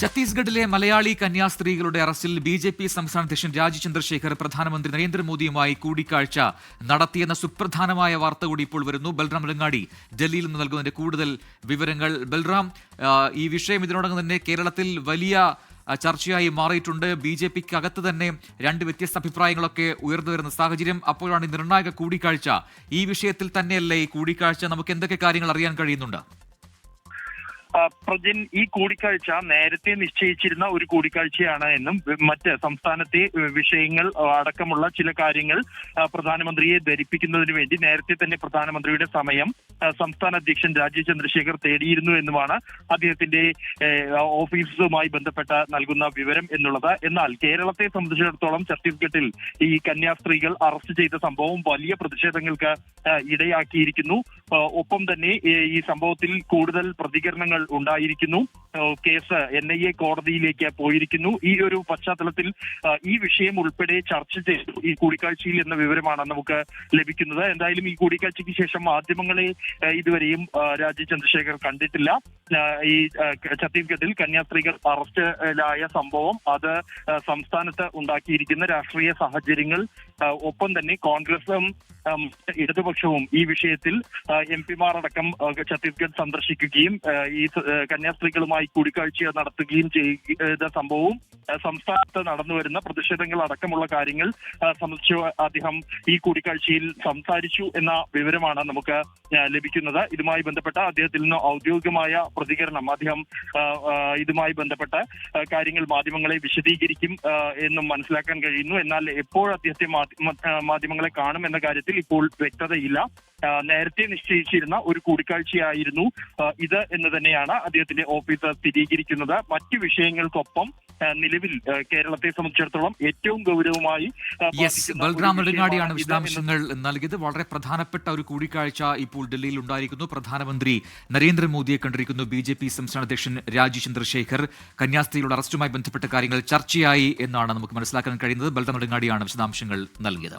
ഛത്തീസ്ഗഡിലെ മലയാളി കന്യാസ്ത്രീകളുടെ അറസ്റ്റിൽ ബി.ജെ.പി. സംസ്ഥാന അധ്യക്ഷൻ രാജീവ് ചന്ദ്രശേഖർ പ്രധാനമന്ത്രി നരേന്ദ്രമോദിയുമായി കൂടിക്കാഴ്ച നടത്തിയെന്ന സുപ്രധാനമായ വാർത്ത കൂടി ഇപ്പോൾ വരുന്നു. ബൽറാം മലങ്ങാടി ഡൽഹിയിൽ നിന്ന് നൽകുന്നതിന്റെ കൂടുതൽ വിവരങ്ങൾ. ബൽറാം, ഈ വിഷയം ഇതിനോടകം തന്നെ കേരളത്തിൽ വലിയ ചർച്ചയായി മാറിയിട്ടുണ്ട്. ബി.ജെ.പിക്ക് അകത്ത് തന്നെ രണ്ട് വ്യത്യസ്ത അഭിപ്രായങ്ങളൊക്കെ ഉയർന്നു വരുന്ന സാഹചര്യം. അപ്പോഴാണ് ഈ നിർണായക കൂടിക്കാഴ്ച. ഈ വിഷയത്തിൽ തന്നെയല്ലേ ഈ കൂടിക്കാഴ്ച? നമുക്ക് എന്തൊക്കെ കാര്യങ്ങൾ അറിയാൻ കഴിയുന്നുണ്ട്? പ്രജിൻ, ഈ കൂടിക്കാഴ്ച നേരത്തെ നിശ്ചയിച്ചിരുന്ന ഒരു കൂടിക്കാഴ്ചയാണ് എന്നും മറ്റ് സംസ്ഥാനത്തെ വിഷയങ്ങൾ അടക്കമുള്ള ചില കാര്യങ്ങൾ പ്രധാനമന്ത്രിയെ ധരിപ്പിക്കുന്നതിന് വേണ്ടി നേരത്തെ തന്നെ പ്രധാനമന്ത്രിയുടെ സമയം സംസ്ഥാന അധ്യക്ഷൻ രാജീവ് ചന്ദ്രശേഖർ തേടിയിരുന്നു എന്നുമാണ് അദ്ദേഹത്തിന്റെ ഓഫീസുമായി ബന്ധപ്പെട്ട നൽകുന്ന വിവരം എന്നുള്ളത്. എന്നാൽ കേരളത്തെ സംബന്ധിച്ചിടത്തോളം ഛത്തീസ്ഗഡിൽ ഈ കന്യാസ്ത്രീകൾ അറസ്റ്റ് ചെയ്ത സംഭവം വലിയ പ്രതിഷേധങ്ങൾക്ക് ഇടയാക്കിയിരിക്കുന്നു. ഒപ്പം തന്നെ ഈ സംഭവത്തിൽ കൂടുതൽ പ്രതികരണങ്ങൾ ഉണ്ടായിരിക്കുന്നു. കേസ് NIA കോടതിയിലേക്ക് പോയിരിക്കുന്നു. ഈ ഒരു പശ്ചാത്തലത്തിൽ ഈ വിഷയം ഉൾപ്പെടെ ചർച്ച ചെയ്തു ഈ കൂടിക്കാഴ്ചയിൽ എന്ന വിവരമാണ് നമുക്ക് ലഭിക്കുന്നത്. എന്തായാലും ഈ കൂടിക്കാഴ്ചയ്ക്ക് ശേഷം മാധ്യമങ്ങളെ ഇതുവരെയും രാജീവ് ചന്ദ്രശേഖർ കണ്ടിട്ടില്ല. ഈ ഛത്തീസ്ഗഡിൽ കന്യാസ്ത്രീകൾ അറസ്റ്റിലായ സംഭവം അത് സംസ്ഥാനത്ത് ഉണ്ടാക്കിയിരിക്കുന്ന രാഷ്ട്രീയ സാഹചര്യങ്ങൾ, ഒപ്പം തന്നെ കോൺഗ്രസും ഇടതുപക്ഷവും ഈ വിഷയത്തിൽ MP-മാർ അടക്കം ഛത്തീസ്ഗഡ് സന്ദർശിക്കുകയും ഈ കന്യാസ്ത്രീകളുമായി കൂടിക്കാഴ്ച നടത്തുകയും ചെയ്ത സംഭവവും സംസ്ഥാനത്ത് നടന്നുവരുന്ന പ്രതിഷേധങ്ങൾ അടക്കമുള്ള കാര്യങ്ങൾ സംബന്ധിച്ച് അദ്ദേഹം ഈ കൂടിക്കാഴ്ചയിൽ സംസാരിച്ചു എന്ന വിവരമാണ് നമുക്ക് ലഭിക്കുന്നത്. ഇതുമായി ബന്ധപ്പെട്ട അദ്ദേഹത്തിൽ നിന്ന് ഔദ്യോഗികമായ പ്രതികരണം, അദ്ദേഹം ഇതുമായി ബന്ധപ്പെട്ട കാര്യങ്ങൾ മാധ്യമങ്ങളെ വിശദീകരിക്കും എന്നും മനസ്സിലാക്കാൻ കഴിയുന്നു. എന്നാൽ എപ്പോൾ അദ്ദേഹത്തെ മാധ്യമങ്ങളെ കാണും എന്ന കാര്യത്തിൽ ഇപ്പോൾ വ്യക്തതയില്ല. നേരത്തെ നിശ്ചയിച്ചിരുന്ന ഒരു കൂടിക്കാഴ്ചയായിരുന്നു ഇത് എന്ന് തന്നെയാണ് അദ്ദേഹത്തിന്റെ ഓഫീസ് സ്ഥിരീകരിക്കുന്നത്. മറ്റു വിഷയങ്ങൾക്കൊപ്പം നിലവിൽ കേരളത്തെ സംബന്ധിച്ചിടത്തോളം ഏറ്റവും ഗൗരവമായി ബൽറാം നെടുങ്ങാടിയാണ് വിശദാംശങ്ങൾ നൽകിയത്. വളരെ പ്രധാനപ്പെട്ട ഒരു കൂടിക്കാഴ്ച ഇപ്പോൾ ഡൽഹിയിൽ ഉണ്ടായിരിക്കുന്നു. പ്രധാനമന്ത്രി നരേന്ദ്രമോദിയെ കണ്ടിരിക്കുന്നു ബി.ജെ.പി. സംസ്ഥാന അധ്യക്ഷൻ രാജീവ് ചന്ദ്രശേഖർ. കന്യാസ്ത്രീകളുടെ അറസ്റ്റുമായി ബന്ധപ്പെട്ട കാര്യങ്ങൾ ചർച്ചയായി എന്നാണ് നമുക്ക് മനസ്സിലാക്കാൻ കഴിയുന്നത്. ബൽറാം നെടുങ്ങാടിയാണ് വിശദാംശങ്ങൾ നൽകിയത്.